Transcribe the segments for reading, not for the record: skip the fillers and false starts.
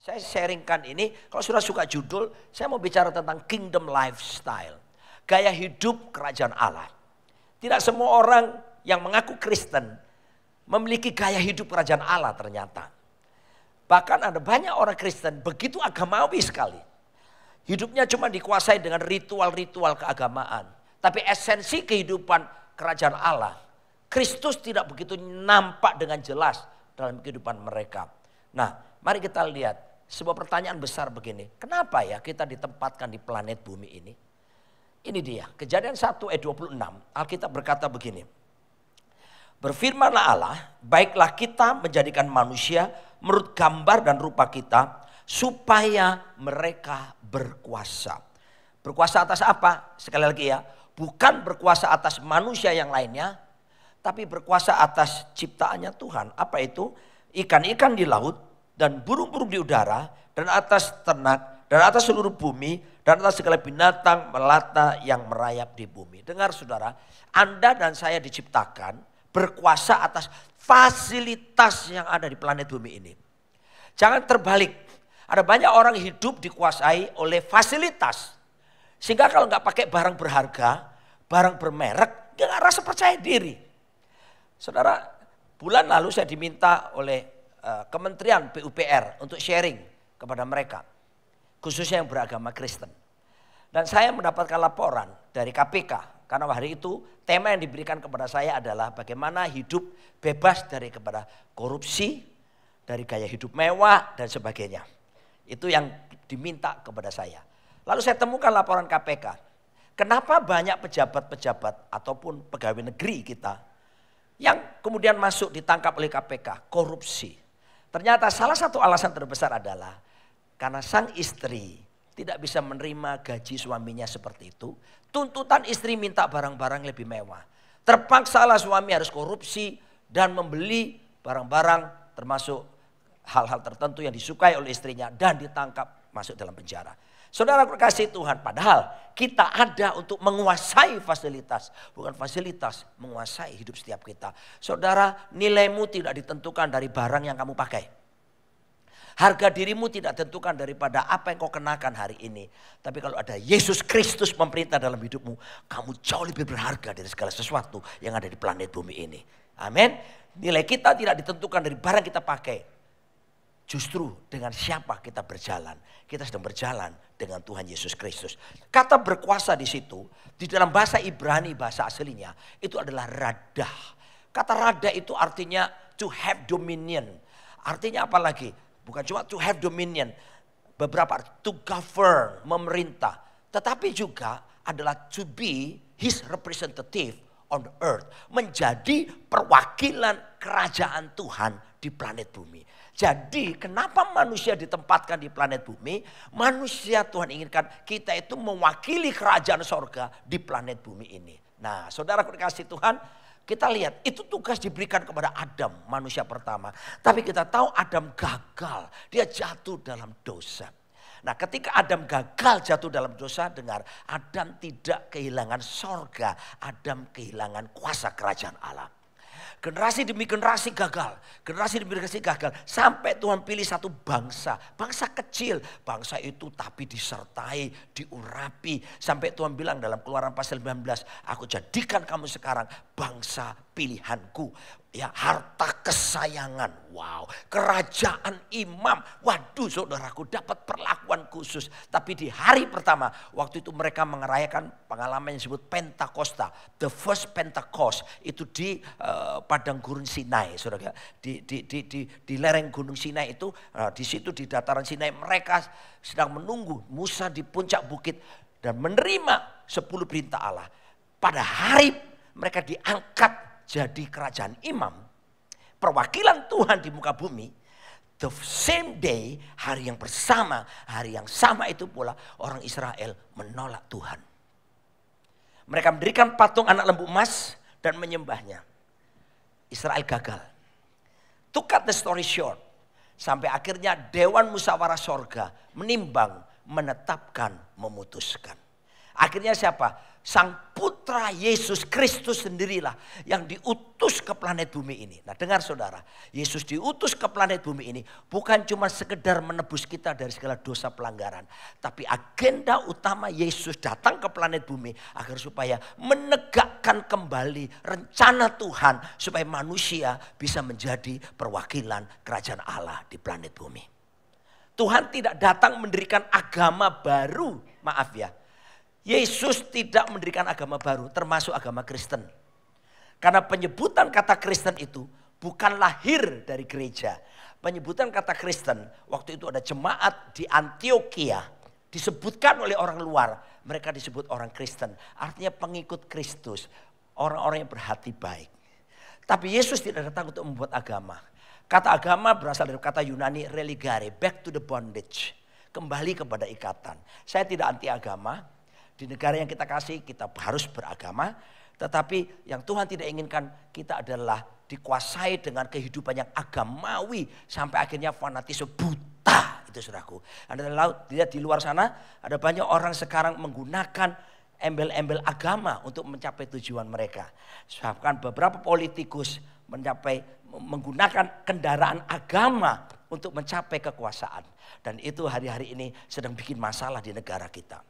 Saya sharingkan ini, kalau sudah suka judul, saya mau bicara tentang kingdom lifestyle. Gaya hidup kerajaan Allah. Tidak semua orang yang mengaku Kristen memiliki gaya hidup kerajaan Allah ternyata. Bahkan ada banyak orang Kristen begitu agamawi sekali. Hidupnya cuma dikuasai dengan ritual-ritual keagamaan. Tapi esensi kehidupan kerajaan Allah, Kristus tidak begitu nampak dengan jelas dalam kehidupan mereka. Nah, mari kita lihat. Sebuah pertanyaan besar begini, kenapa ya kita ditempatkan di planet bumi ini? Ini dia, Kejadian 1 ayat 26, Alkitab berkata begini. Berfirmanlah Allah, baiklah kita menjadikan manusia menurut gambar dan rupa kita, supaya mereka berkuasa. Berkuasa atas apa? Sekali lagi ya, bukan berkuasa atas manusia yang lainnya, tapi berkuasa atas ciptaannya Tuhan. Apa itu? Ikan-ikan di laut, dan burung-burung di udara, dan atas ternak, dan atas seluruh bumi, dan atas segala binatang melata yang merayap di bumi. Dengar saudara, Anda dan saya diciptakan berkuasa atas fasilitas yang ada di planet bumi ini. Jangan terbalik, ada banyak orang hidup dikuasai oleh fasilitas. Sehingga kalau nggak pakai barang berharga, barang bermerek, dia nggak rasa percaya diri. Saudara, bulan lalu saya diminta oleh Kementerian PUPR untuk sharing kepada mereka, khususnya yang beragama Kristen. Dan saya mendapatkan laporan dari KPK, karena hari itu tema yang diberikan kepada saya adalah bagaimana hidup bebas dari kepada korupsi, dari gaya hidup mewah dan sebagainya. Itu yang diminta kepada saya. Lalu saya temukan laporan KPK. Kenapa banyak pejabat-pejabat ataupun pegawai negeri kita yang kemudian masuk ditangkap oleh KPK, korupsi. Ternyata salah satu alasan terbesar adalah karena sang istri tidak bisa menerima gaji suaminya seperti itu. Tuntutan istri minta barang-barang lebih mewah. Terpaksalah suami harus korupsi dan membeli barang-barang termasuk hal-hal tertentu yang disukai oleh istrinya dan ditangkap masuk dalam penjara. Saudara kasih Tuhan, padahal kita ada untuk menguasai fasilitas. Bukan fasilitas, menguasai hidup setiap kita. Saudara, nilaimu tidak ditentukan dari barang yang kamu pakai. Harga dirimu tidak ditentukan daripada apa yang kau kenakan hari ini. Tapi kalau ada Yesus Kristus memerintah dalam hidupmu, kamu jauh lebih berharga dari segala sesuatu yang ada di planet bumi ini. Amin. Nilai kita tidak ditentukan dari barang kita pakai. Justru dengan siapa kita berjalan. Kita sedang berjalan dengan Tuhan Yesus Kristus. Kata berkuasa di situ, di dalam bahasa Ibrani, bahasa aslinya, itu adalah radah. Kata radah itu artinya to have dominion. Artinya apa lagi? Bukan cuma to have dominion. Beberapa to govern, memerintah. Tetapi juga adalah to be his representative on the earth. Menjadi perwakilan kerajaan Tuhan di planet bumi. Jadi kenapa manusia ditempatkan di planet bumi? Manusia Tuhan inginkan kita itu mewakili kerajaan sorga di planet bumi ini. Nah saudara kasih Tuhan, kita lihat itu tugas diberikan kepada Adam, manusia pertama. Tapi kita tahu Adam gagal, dia jatuh dalam dosa. Nah ketika Adam gagal jatuh dalam dosa, dengar, Adam tidak kehilangan sorga, Adam kehilangan kuasa kerajaan Allah. Generasi demi generasi gagal. Generasi demi generasi gagal. Sampai Tuhan pilih satu bangsa. Bangsa kecil. Bangsa itu tapi disertai, diurapi. Sampai Tuhan bilang dalam Keluaran pasal 19. Aku jadikan kamu sekarang bangsa pilihanku. Ya, harta kesayangan. Wow, kerajaan imam. Waduh saudaraku, dapat perlakuan khusus. Tapi di hari pertama, waktu itu mereka merayakan pengalaman yang disebut Pentakosta. The first Pentecost itu di padang gurun Sinai, saudara. Di lereng gunung Sinai itu, di situ di dataran Sinai mereka sedang menunggu Musa di puncak bukit dan menerima 10 perintah Allah. Pada hari mereka diangkat jadi kerajaan imam, perwakilan Tuhan di muka bumi. The same day, hari yang bersama, hari yang sama itu pula orang Israel menolak Tuhan. Mereka mendirikan patung anak lembu emas dan menyembahnya. Israel gagal. To cut the story short, sampai akhirnya Dewan Musyawarah Sorga menimbang, menetapkan, memutuskan. Akhirnya siapa? Sang putra Yesus Kristus sendirilah yang diutus ke planet bumi ini. Nah dengar saudara, Yesus diutus ke planet bumi ini bukan cuma sekedar menebus kita dari segala dosa pelanggaran. Tapi agenda utama Yesus datang ke planet bumi agar supaya menegakkan kembali rencana Tuhan. Supaya manusia bisa menjadi perwakilan kerajaan Allah di planet bumi. Tuhan tidak datang mendirikan agama baru, maaf ya. Yesus tidak mendirikan agama baru, termasuk agama Kristen. Karena penyebutan kata Kristen itu bukan lahir dari gereja. Penyebutan kata Kristen, waktu itu ada jemaat di Antioquia, disebutkan oleh orang luar, mereka disebut orang Kristen. Artinya pengikut Kristus, orang-orang yang berhati baik. Tapi Yesus tidak datang untuk membuat agama. Kata agama berasal dari kata Yunani religare, back to the bondage. Kembali kepada ikatan. Saya tidak anti agama. Di negara yang kita kasih kita harus beragama. Tetapi yang Tuhan tidak inginkan kita adalah dikuasai dengan kehidupan yang agamawi. Sampai akhirnya fanatisme buta. Itu saudaraku. Anda lihat di luar sana ada banyak orang sekarang menggunakan embel-embel agama untuk mencapai tujuan mereka. Bahkan beberapa politikus menggunakan kendaraan agama untuk mencapai kekuasaan. Dan itu hari-hari ini sedang bikin masalah di negara kita.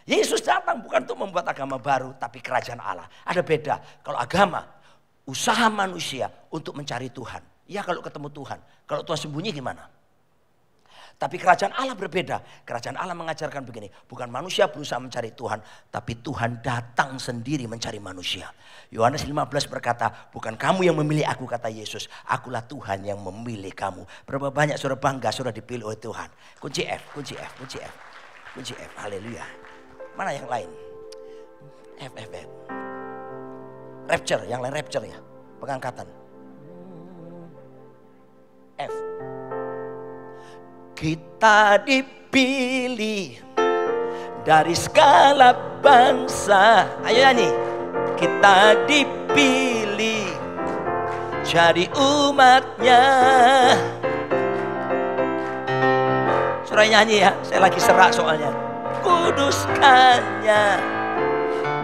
Yesus datang bukan untuk membuat agama baru, tapi kerajaan Allah. Ada beda. Kalau agama, usaha manusia untuk mencari Tuhan. Ya kalau ketemu Tuhan. Kalau Tuhan sembunyi gimana? Tapi kerajaan Allah berbeda. Kerajaan Allah mengajarkan begini. Bukan manusia berusaha mencari Tuhan. Tapi Tuhan datang sendiri mencari manusia. Yohanes 15 berkata, bukan kamu yang memilih aku, kata Yesus. Akulah Tuhan yang memilih kamu. Berapa banyak saudara bangga saudara dipilih oleh Tuhan. Kunci F, kunci F, kunci F. Kunci F, haleluya. Mana yang lain? F. Rapture, yang lain rapture ya. Pengangkatan. F. Kita dipilih dari segala bangsa. Ayo nyanyi. Kita dipilih jadi umatnya. Saudara nyanyi ya. Saya lagi serak soalnya. Kuduskannya,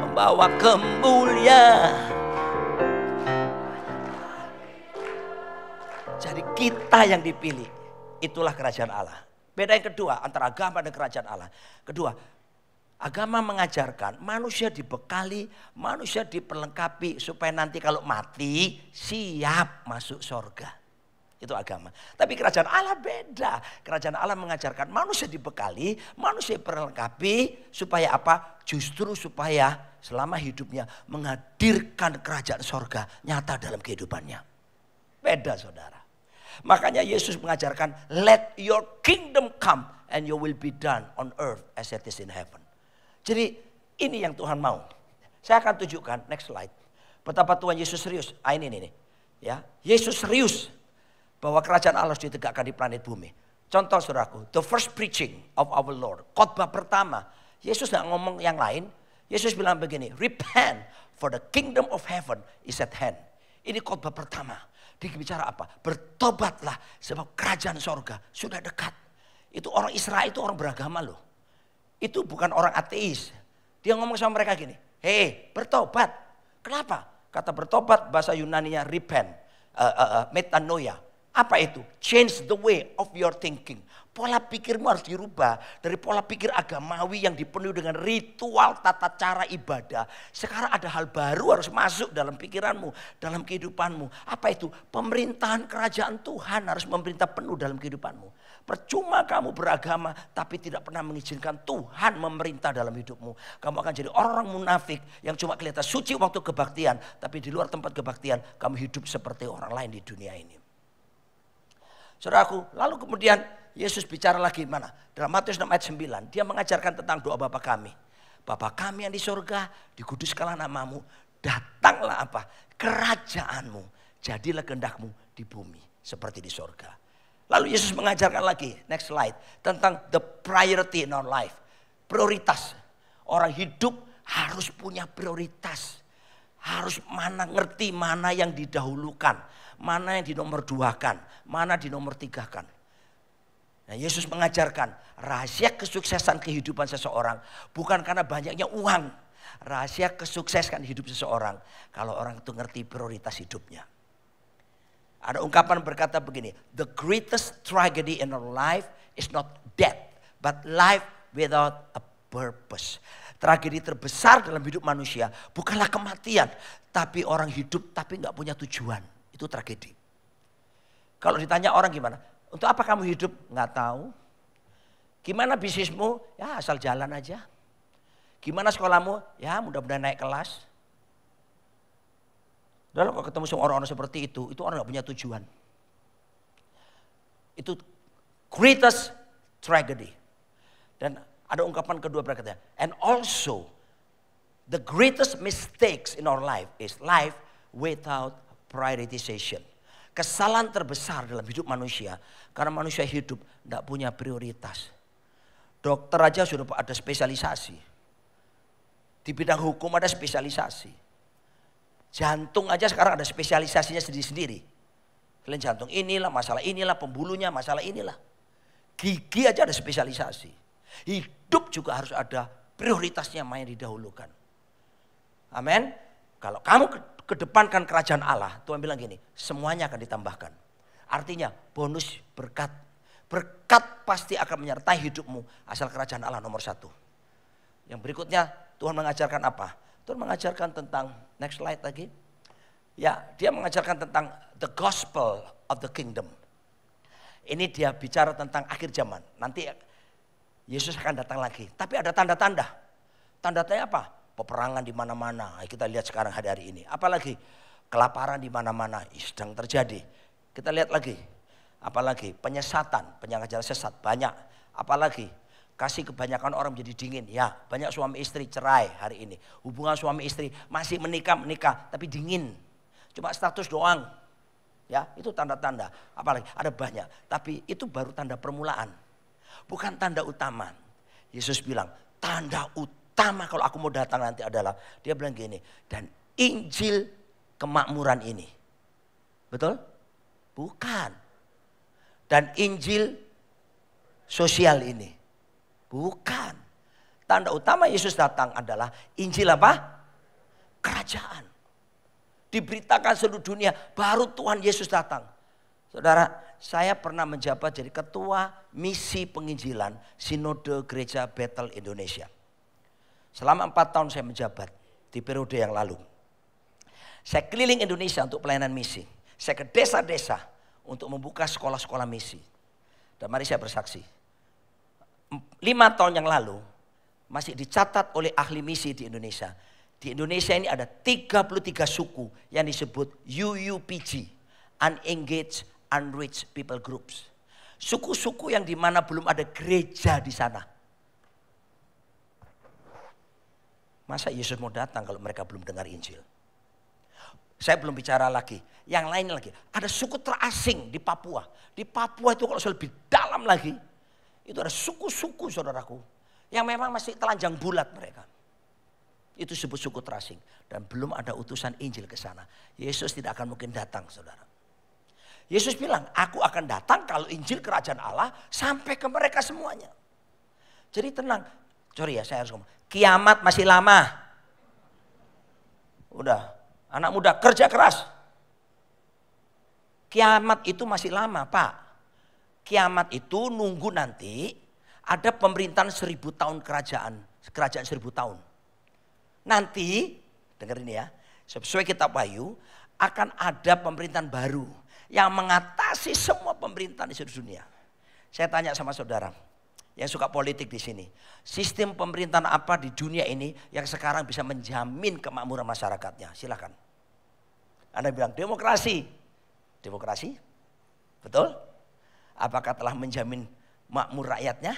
membawa kemuliaan. Jadi kita yang dipilih, itulah kerajaan Allah. Beda yang kedua antara agama dan kerajaan Allah. Kedua, agama mengajarkan manusia dibekali, manusia diperlengkapi supaya nanti kalau mati siap masuk surga. Itu agama. Tapi kerajaan Allah beda. Kerajaan Allah mengajarkan manusia dibekali, manusia diperlengkapi supaya apa? Justru supaya selama hidupnya menghadirkan kerajaan sorga nyata dalam kehidupannya. Beda saudara. Makanya Yesus mengajarkan let your kingdom come and you will be done on earth as it is in heaven. Jadi ini yang Tuhan mau. Saya akan tunjukkan next slide. Betapa Tuhan Yesus serius. Ini. Ya, Yesus serius bahwa kerajaan Allah harus ditegakkan di planet bumi. Contoh saudaraku, the first preaching of our Lord. Khotbah pertama, Yesus gak ngomong yang lain. Yesus bilang begini, repent for the kingdom of heaven is at hand. Ini khotbah pertama. Dia bicara apa? Bertobatlah sebab kerajaan sorga sudah dekat. Itu orang Israel, itu orang beragama loh. Itu bukan orang ateis. Dia ngomong sama mereka gini, hei bertobat. Kenapa? Kata bertobat bahasa Yunaninya repent, metanoia. Apa itu? Change the way of your thinking. Pola pikirmu harus dirubah. Dari pola pikir agamawi yang dipenuhi dengan ritual tata cara ibadah. Sekarang ada hal baru harus masuk dalam pikiranmu, dalam kehidupanmu. Apa itu? Pemerintahan kerajaan Tuhan harus memerintah penuh dalam kehidupanmu. Percuma kamu beragama tapi tidak pernah mengizinkan Tuhan memerintah dalam hidupmu. Kamu akan jadi orang munafik yang cuma kelihatan suci waktu kebaktian. Tapi di luar tempat kebaktian kamu hidup seperti orang lain di dunia ini. Saudaraku, lalu kemudian Yesus bicara lagi mana? Dalam Matius 6 ayat 9, dia mengajarkan tentang doa Bapa kami. Bapa kami yang di surga, dikuduskanlah namamu, datanglah apa? Kerajaanmu, jadilah kehendakmu di bumi seperti di surga. Lalu Yesus mengajarkan lagi, next slide, tentang the priority in our life. Prioritas. Orang hidup harus punya prioritas. Harus ngerti mana yang didahulukan. Mana yang dinomor duakan, mana dinomor tigakan. Nah, Yesus mengajarkan rahasia kesuksesan kehidupan seseorang bukan karena banyaknya uang. Rahasia kesuksesan hidup seseorang kalau orang itu ngerti prioritas hidupnya. Ada ungkapan berkata begini, the greatest tragedy in our life is not death, but life without a purpose. Tragedi terbesar dalam hidup manusia bukanlah kematian, tapi orang hidup tapi nggak punya tujuan. Itu tragedi. Kalau ditanya orang gimana? Untuk apa kamu hidup? Nggak tahu. Gimana bisnismu? Ya asal jalan aja. Gimana sekolahmu? Ya mudah-mudahan naik kelas. Dan kalau ketemu sama orang-orang seperti itu orang nggak punya tujuan. Itu greatest tragedy. Dan ada ungkapan kedua berkata, and also the greatest mistakes in our life is life without prioritization. Kesalahan terbesar dalam hidup manusia karena manusia hidup tidak punya prioritas. Dokter aja sudah ada spesialisasi. Di bidang hukum ada spesialisasi. Jantung aja sekarang ada spesialisasinya sendiri-sendiri. Kalian jantung inilah, masalah inilah, pembuluhnya, masalah inilah. Gigi aja ada spesialisasi. Hidup juga harus ada prioritasnya yang didahulukan. Amin. Kalau kamu kedepankan kerajaan Allah, Tuhan bilang gini, semuanya akan ditambahkan. Artinya bonus berkat. Berkat pasti akan menyertai hidupmu asal kerajaan Allah nomor 1. Yang berikutnya Tuhan mengajarkan apa? Tuhan mengajarkan tentang, next slide lagi. Ya, dia mengajarkan tentang the gospel of the kingdom. Ini dia bicara tentang akhir zaman. Nanti Yesus akan datang lagi. Tapi ada tanda-tanda. Tanda-tandanya apa? Peperangan di mana-mana. Kita lihat sekarang hari ini. Apalagi kelaparan di mana-mana sedang terjadi. Kita lihat lagi. Apalagi penyesatan, pengajaran sesat banyak. Apalagi kasih kebanyakan orang menjadi dingin. Ya, banyak suami istri cerai hari ini. Hubungan suami istri masih menikah, tapi dingin. Cuma status doang. Ya, itu tanda-tanda. Apalagi ada banyak. Tapi itu baru tanda permulaan. Bukan tanda utama. Yesus bilang, tanda utama kalau aku mau datang nanti adalah, dia bilang gini, dan Injil kemakmuran ini. Betul? Bukan. Dan Injil sosial ini. Bukan. Tanda utama Yesus datang adalah Injil apa? Kerajaan. Diberitakan seluruh dunia, baru Tuhan Yesus datang. Saudara, saya pernah menjabat jadi ketua misi penginjilan Sinode Gereja Bethel Indonesia. Selama 4 tahun saya menjabat di periode yang lalu. Saya keliling Indonesia untuk pelayanan misi. Saya ke desa-desa untuk membuka sekolah-sekolah misi. Dan mari saya bersaksi. 5 tahun yang lalu masih dicatat oleh ahli misi di Indonesia. Di Indonesia ini ada 33 suku yang disebut UUPG, Unengaged, Unreached People Groups. Suku-suku yang dimana belum ada gereja di sana. Masa Yesus mau datang kalau mereka belum dengar Injil? Saya belum bicara lagi. Yang lain lagi. Ada suku terasing di Papua. Di Papua itu kalau lebih dalam lagi. Itu ada suku-suku saudaraku. Yang memang masih telanjang bulat mereka. Itu disebut suku terasing. Dan belum ada utusan Injil ke sana. Yesus tidak akan mungkin datang saudara. Yesus bilang, aku akan datang kalau Injil kerajaan Allah sampai ke mereka semuanya. Jadi tenang. Sorry ya, saya harus ngomong. Kiamat masih lama. Udah, anak muda kerja keras. Kiamat itu masih lama, Pak. Kiamat itu nunggu nanti ada pemerintahan 1000 tahun kerajaan 1000 tahun. Nanti, dengar ini ya, sesuai kitab Wahyu, akan ada pemerintahan baru yang mengatasi semua pemerintahan di seluruh dunia. Saya tanya sama saudara yang suka politik di sini, sistem pemerintahan apa di dunia ini yang sekarang bisa menjamin kemakmuran masyarakatnya? Silakan. Anda bilang demokrasi. Demokrasi? Betul? Apakah telah menjamin makmur rakyatnya?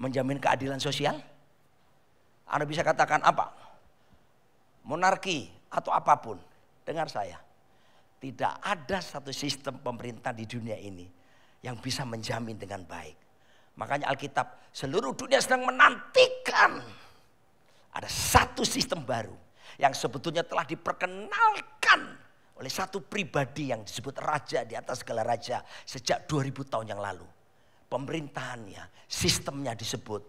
Menjamin keadilan sosial? Anda bisa katakan apa? Monarki atau apapun. Dengar saya. Tidak ada satu sistem pemerintah di dunia ini yang bisa menjamin dengan baik. Makanya Alkitab, seluruh dunia sedang menantikan ada satu sistem baru yang sebetulnya telah diperkenalkan oleh satu pribadi yang disebut raja di atas segala raja sejak 2000 tahun yang lalu. pemerintahannya, sistemnya disebut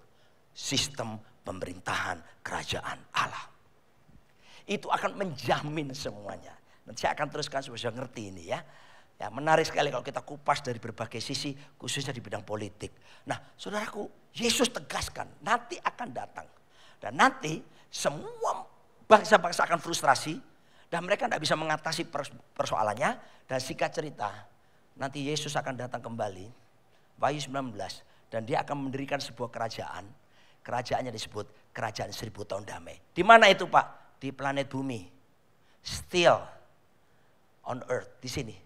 sistem pemerintahan kerajaan Allah. Itu akan menjamin semuanya. Nanti saya akan teruskan supaya saya ngerti ini ya. Ya, menarik sekali kalau kita kupas dari berbagai sisi, khususnya di bidang politik. Nah, saudaraku, Yesus tegaskan nanti akan datang. Dan nanti semua bangsa-bangsa akan frustrasi dan mereka tidak bisa mengatasi persoalannya. Dan singkat cerita, nanti Yesus akan datang kembali, Wahyu 19, dan dia akan mendirikan sebuah kerajaan. Kerajaannya disebut kerajaan 1000 tahun damai. Di mana itu, Pak? Di planet bumi. Still on earth, di sini.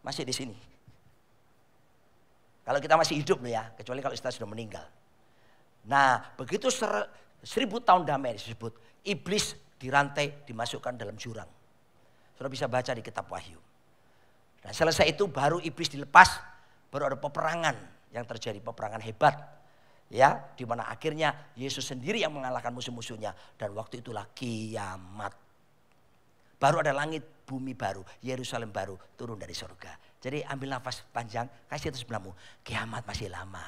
Masih di sini. Kalau kita masih hidup loh ya, kecuali kalau kita sudah meninggal. Nah, begitu 1000 tahun damai disebut, iblis dirantai, dimasukkan dalam jurang. Sudah bisa baca di kitab Wahyu. Nah, selesai itu baru iblis dilepas, baru ada peperangan yang terjadi, peperangan hebat. Ya, di mana akhirnya Yesus sendiri yang mengalahkan musuh-musuhnya, dan waktu itulah kiamat. Baru ada langit, bumi baru, Yerusalem baru turun dari surga. Jadi ambil nafas panjang, kasih itu sebelahmu, kiamat masih lama.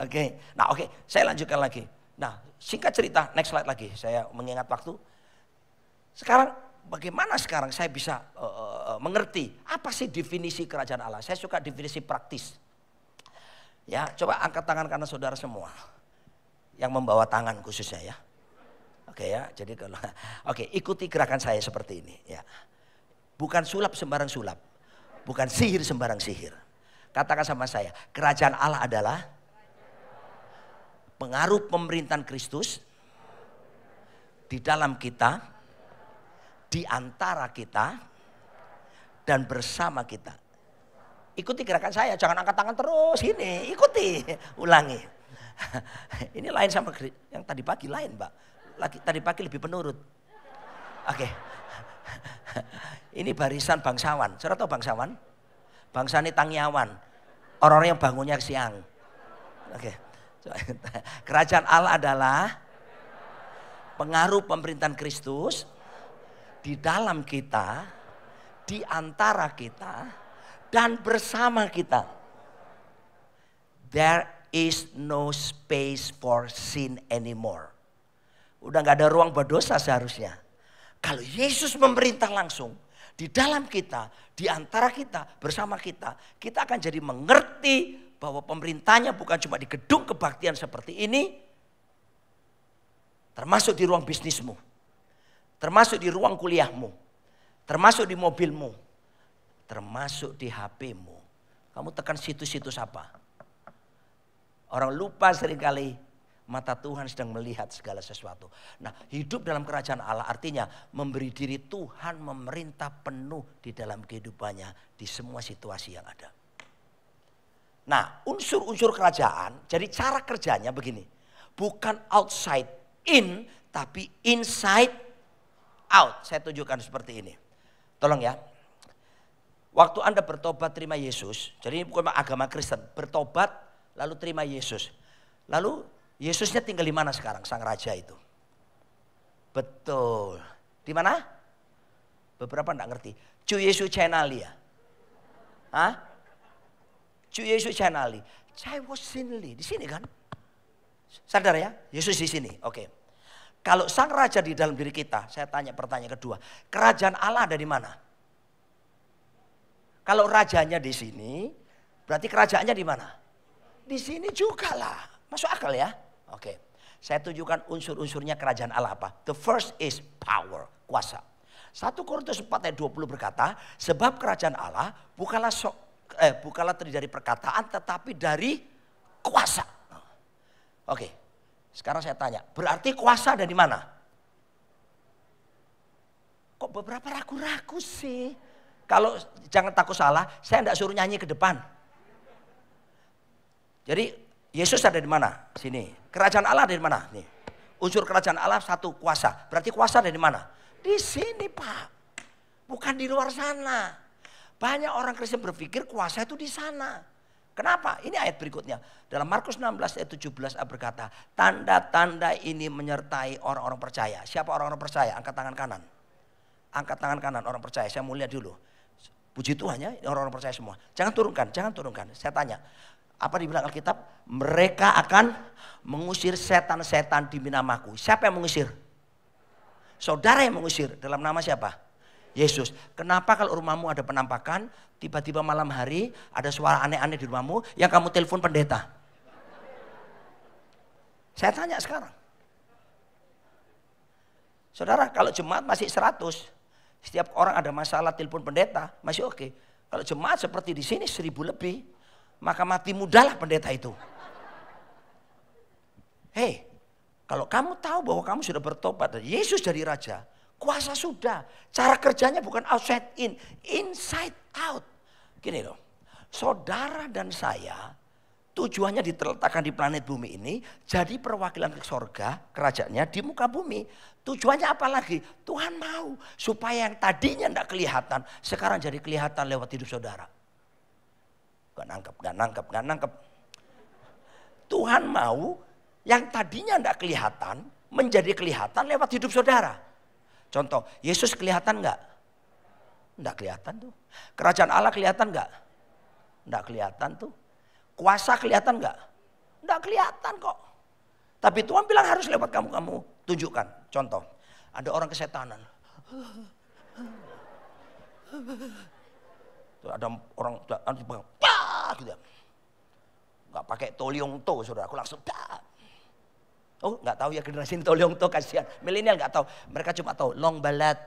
Oke. Nah, saya lanjutkan lagi. Nah, singkat cerita, next slide lagi. Saya mengingat waktu. Sekarang bagaimana sekarang saya bisa mengerti apa sih definisi kerajaan Allah? Saya suka definisi praktis. Ya, coba angkat tangan kanan saudara semua yang membawa tangan khususnya ya. Oke ya, jadi kalau ikuti gerakan saya seperti ini ya. Bukan sulap sembarang sulap, bukan sihir sembarang sihir. Katakan sama saya, kerajaan Allah adalah pengaruh pemerintahan Kristus di dalam kita, di antara kita, dan bersama kita. Ikuti gerakan saya, jangan angkat tangan terus, ini ikuti, ulangi. Ini lain sama yang tadi pagi, lain Mbak. Tadi pagi lebih penurut. Oke. Ini barisan bangsawan. Saudara tahu bangsawan? Bangsa ini Tangyawan. Orang-orang yang bangunnya siang. Oke. Kerajaan Allah adalah pengaruh pemerintahan Kristus di dalam kita, di antara kita, dan bersama kita. There is no space for sin anymore. Udah gak ada ruang berdosa seharusnya. Kalau Yesus memerintah langsung di dalam kita, di antara kita, bersama kita, kita akan jadi mengerti bahwa pemerintahnya bukan cuma di gedung kebaktian seperti ini, termasuk di ruang bisnismu, termasuk di ruang kuliahmu, termasuk di mobilmu, termasuk di HP-mu. Kamu tekan situs-situs apa? Orang lupa seringkali mata Tuhan sedang melihat segala sesuatu. Nah, hidup dalam kerajaan Allah artinya memberi diri Tuhan memerintah penuh di dalam kehidupannya di semua situasi yang ada. Nah, unsur-unsur kerajaan, jadi cara kerjanya begini. Bukan outside in, tapi inside out. Saya tunjukkan seperti ini. Tolong ya. Waktu Anda bertobat terima Yesus, jadi ini bukan agama Kristen, bertobat lalu terima Yesus. Lalu Yesusnya tinggal di mana sekarang sang raja itu? Betul. Di mana? Beberapa enggak ngerti. Cu Yesus Cenali ya? Hah? Cu Yesus Cenali. Cai was sinli. Di sini kan? Sadar ya? Yesus di sini. Oke. Kalau sang raja di dalam diri kita, saya tanya pertanyaan kedua. Kerajaan Allah ada di mana? Kalau rajanya di sini, berarti kerajaannya di mana? Di sini juga lah. Masuk akal ya? Oke, saya tunjukkan unsur-unsurnya kerajaan Allah apa. The first is power, kuasa. 1 Korintus 4 ayat 20 berkata, sebab kerajaan Allah bukanlah terdiri dari perkataan tetapi dari kuasa. Oke, sekarang saya tanya, berarti kuasa ada di mana? Kok beberapa ragu-ragu sih? Kalau jangan takut salah, saya tidak suruh nyanyi ke depan. Jadi Yesus ada di mana? Sini. Kerajaan Allah ada di mana? Nih. Unsur kerajaan Allah satu, kuasa. Berarti kuasa ada di mana? Di sini Pak. Bukan di luar sana. Banyak orang Kristen berpikir kuasa itu di sana. Kenapa? Ini ayat berikutnya. Dalam Markus 16 ayat 17 berkata, tanda-tanda ini menyertai orang-orang percaya. Siapa orang-orang percaya? Angkat tangan kanan. Angkat tangan kanan orang percaya. Saya mau lihat dulu. Puji Tuhan ya, orang-orang percaya semua. Jangan turunkan, jangan turunkan. Saya tanya, apa dibilang Alkitab? Mereka akan mengusir setan-setan demi namaku. Siapa yang mengusir? Saudara yang mengusir. Dalam nama siapa? Yesus. Kenapa kalau rumahmu ada penampakan, tiba-tiba malam hari ada suara aneh-aneh di rumahmu, yang kamu telepon pendeta? Saya tanya sekarang. Saudara, kalau jemaat masih 100, setiap orang ada masalah telepon pendeta, masih oke. Kalau jemaat seperti di sini 1000 lebih, maka mati mudahlah pendeta itu. Hei, kalau kamu tahu bahwa kamu sudah bertobat dan Yesus jadi raja, kuasa sudah. Cara kerjanya bukan outside in, inside out. Gini loh, saudara dan saya tujuannya diletakkan di planet bumi ini jadi perwakilan ke sorga, kerajaannya di muka bumi. Tujuannya apa lagi? Tuhan mau supaya yang tadinya tidak kelihatan sekarang jadi kelihatan lewat hidup saudara. Gak nangkep. Tuhan mau yang tadinya tidak kelihatan menjadi kelihatan lewat hidup saudara. Contoh, Yesus kelihatan nggak? Nggak kelihatan tuh. Kerajaan Allah kelihatan nggak? Nggak kelihatan tuh. Kuasa kelihatan nggak? Nggak kelihatan kok. Tapi Tuhan bilang harus lewat kamu tunjukkan. Contoh, ada orang kesetanan. Tuh, ada orang gitu. Nggak pakai toliongto, saudara. Aku langsung oh, nggak tahu ya generasi ini toliongto, kasihan. Milenial nggak tahu. Mereka cuma tahu long balat.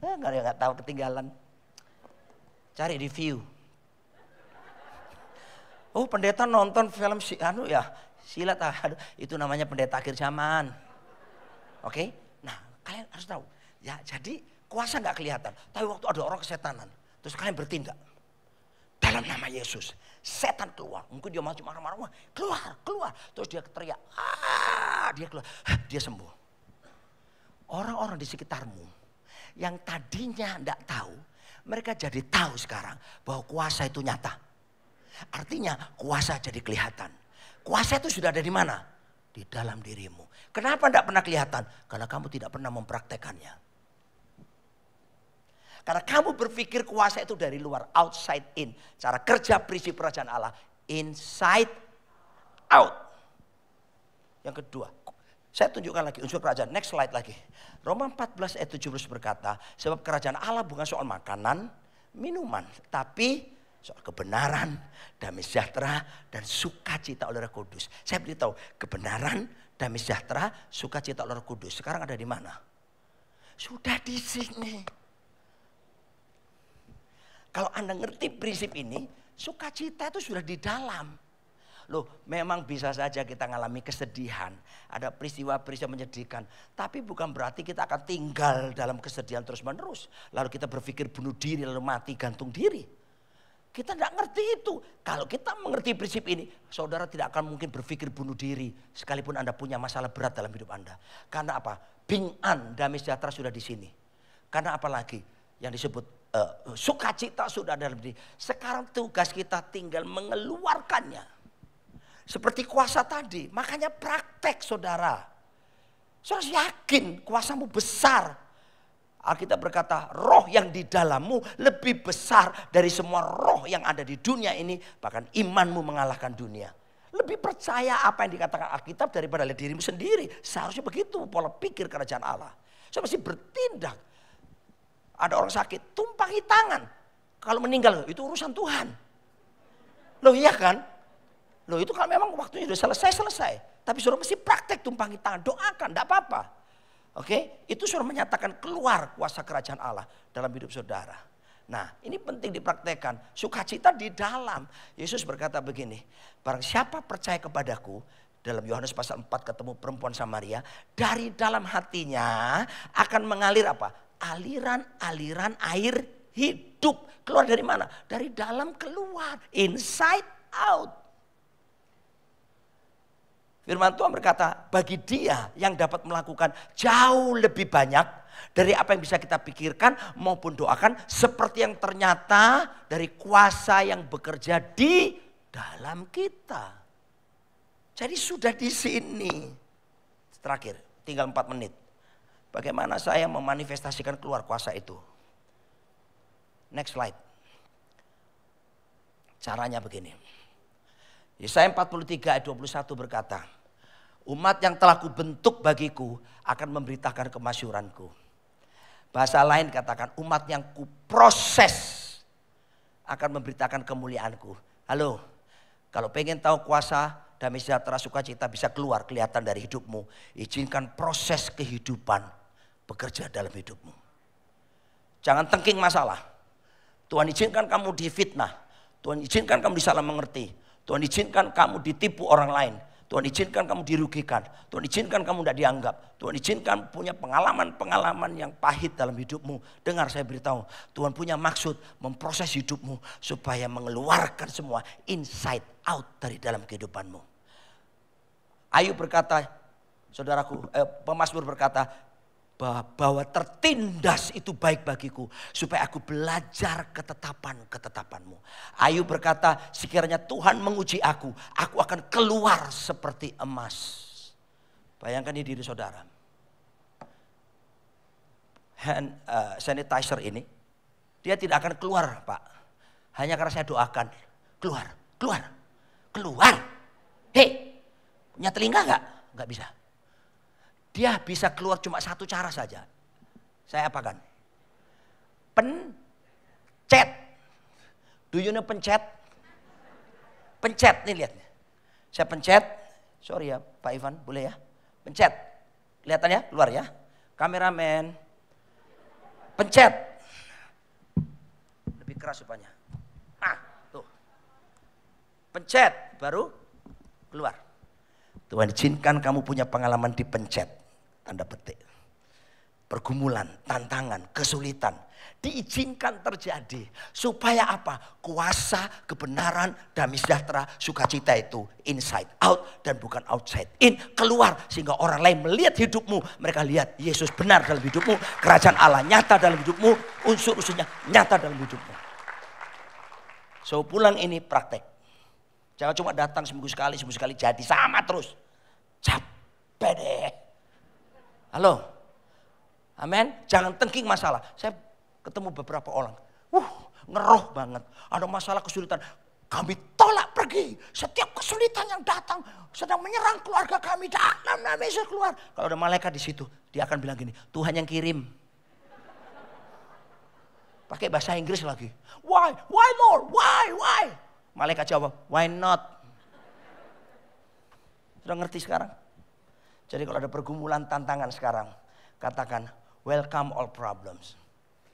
Nggak tahu, ketinggalan. Cari review. Oh, pendeta nonton film silat, itu namanya pendeta akhir zaman. Oke? Nah, kalian harus tahu. Ya, jadi kuasa nggak kelihatan. Tapi waktu ada orang kesetanan, terus kalian bertindak dalam nama Yesus, setan keluar. Mungkin dia masih marah-marah, keluar. Terus dia teriak, dia keluar, dia sembuh. Orang-orang di sekitarmu yang tadinya nggak tahu, mereka jadi tahu sekarang bahwa kuasa itu nyata. Artinya kuasa jadi kelihatan. Kuasa itu sudah ada di mana? Di dalam dirimu. Kenapa tidak pernah kelihatan? Karena kamu tidak pernah mempraktekannya. Karena kamu berpikir kuasa itu dari luar, outside in. Cara kerja prinsip kerajaan Allah, inside out. Yang kedua, saya tunjukkan lagi unsur kerajaan. Next slide lagi. Roma 14 ayat 17 berkata, sebab kerajaan Allah bukan soal makanan, minuman, tapi soal kebenaran, damai sejahtera, dan sukacita oleh Roh Kudus. Saya beritahu, kebenaran, damai sejahtera, sukacita oleh Roh Kudus. Sekarang ada di mana? Sudah di sini. Kalau Anda ngerti prinsip ini, sukacita itu sudah di dalam. Loh, memang bisa saja kita mengalami kesedihan. Ada peristiwa-peristiwa menyedihkan. Tapi bukan berarti kita akan tinggal dalam kesedihan terus menerus. Lalu kita berpikir bunuh diri, lalu mati, gantung diri. Kita tidak ngerti itu. Kalau kita mengerti prinsip ini, saudara tidak akan mungkin berpikir bunuh diri. Sekalipun Anda punya masalah berat dalam hidup Anda. Karena apa? Bing-an, damai sejahtera sudah di sini. Karena apa lagi? Yang disebut sukacita sudah dalam diri. Sekarang tugas kita tinggal mengeluarkannya. Seperti kuasa tadi. Makanya praktek saudara. Saudara yakin kuasamu besar. Alkitab berkata roh yang di dalammu lebih besar dari semua roh yang ada di dunia ini. Bahkan imanmu mengalahkan dunia. Lebih percaya apa yang dikatakan Alkitab daripada lihat dirimu sendiri. Seharusnya begitu pola pikir kerajaan Allah. Saya mesti bertindak. Ada orang sakit, tumpangi tangan. Kalau meninggal itu urusan Tuhan. Loh iya kan? Loh itu kalau memang waktunya sudah selesai. Tapi suruh mesti praktek tumpangi tangan. Doakan, tidak apa-apa. Oke, itu sudah menyatakan keluar kuasa kerajaan Allah dalam hidup saudara. Nah, ini penting dipraktekkan. Sukacita di dalam. Yesus berkata begini, barang siapa percaya kepadaku, dalam Yohanes pasal 4 ketemu perempuan Samaria, dari dalam hatinya akan mengalir apa? Aliran-aliran air hidup. Keluar dari mana? Dari dalam keluar, inside out. Firman Tuhan berkata, bagi dia yang dapat melakukan jauh lebih banyak dari apa yang bisa kita pikirkan maupun doakan, seperti yang ternyata dari kuasa yang bekerja di dalam kita. Jadi sudah di sini. Terakhir, tinggal 4 menit. Bagaimana saya memanifestasikan keluar kuasa itu? Next slide. Caranya begini. Yesaya 43 ayat 21 berkata, umat yang telah kubentuk bagiku akan memberitakan kemasyhuranku. Bahasa lain katakan umat yang kuproses akan memberitakan kemuliaanku. Halo, kalau pengen tahu kuasa, damai sejahtera, sukacita bisa keluar kelihatan dari hidupmu. Izinkan proses kehidupan bekerja dalam hidupmu. Jangan tengking masalah. Tuhan izinkan kamu difitnah. Tuhan izinkan kamu disalah mengerti. Tuhan izinkan kamu ditipu orang lain. Tuhan izinkan kamu dirugikan. Tuhan izinkan kamu tidak dianggap. Tuhan izinkan punya pengalaman-pengalaman yang pahit dalam hidupmu. Dengar saya beritahu, Tuhan punya maksud memproses hidupmu supaya mengeluarkan semua inside out dari dalam kehidupanmu. Ayub berkata, saudaraku, pemazmur berkata, bahwa tertindas itu baik bagiku supaya aku belajar ketetapan-ketetapanmu. Ayub berkata, sekiranya Tuhan menguji aku akan keluar seperti emas. Bayangkan ini diri saudara. Hand sanitizer ini, dia tidak akan keluar, Pak. Hanya karena saya doakan, keluar. Hei, punya telinga enggak? Enggak bisa. Dia bisa keluar cuma satu cara saja. Saya apakan? Pencet. Do you know pencet? Pencet, nih lihat. Saya pencet. Sorry ya Pak Ivan, boleh ya? Pencet. Kelihatan ya? Keluar ya? Kameramen. Pencet. Lebih keras rupanya. Nah, tuh. Pencet, baru keluar. Tuhan izinkan kamu punya pengalaman dipencet. Tanda petik. Pergumulan, tantangan, kesulitan. Diizinkan terjadi. Supaya apa? Kuasa, kebenaran, damai sejahtera, sukacita itu inside out dan bukan outside in. Keluar sehingga orang lain melihat hidupmu. Mereka lihat Yesus benar dalam hidupmu. Kerajaan Allah nyata dalam hidupmu. Unsur-unsurnya nyata dalam hidupmu. So pulang ini praktek. Jangan cuma datang seminggu sekali jadi sama terus. Capek deh. Halo, amin. Jangan tengking masalah. Saya ketemu beberapa orang, ngeroh banget. Ada masalah kesulitan, kami tolak pergi. Setiap kesulitan yang datang sedang menyerang keluarga kami, dalam nama Yesus keluar. Kalau ada malaikat di situ, dia akan bilang gini, Tuhan yang kirim. Pakai bahasa Inggris lagi. Why Lord? Why? Malaikat jawab, why not? Sudah ngerti sekarang? Jadi kalau ada pergumulan, tantangan sekarang, katakan welcome all problems.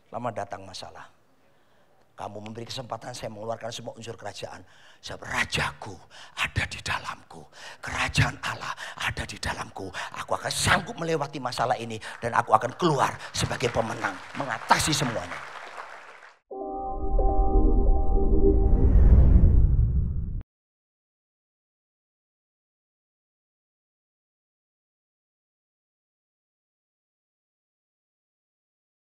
Selamat datang masalah. Kamu memberi kesempatan saya mengeluarkan semua unsur kerajaan. Sebab rajaku ada di dalamku. Kerajaan Allah ada di dalamku. Aku akan sanggup melewati masalah ini. Dan aku akan keluar sebagai pemenang. Mengatasi semuanya.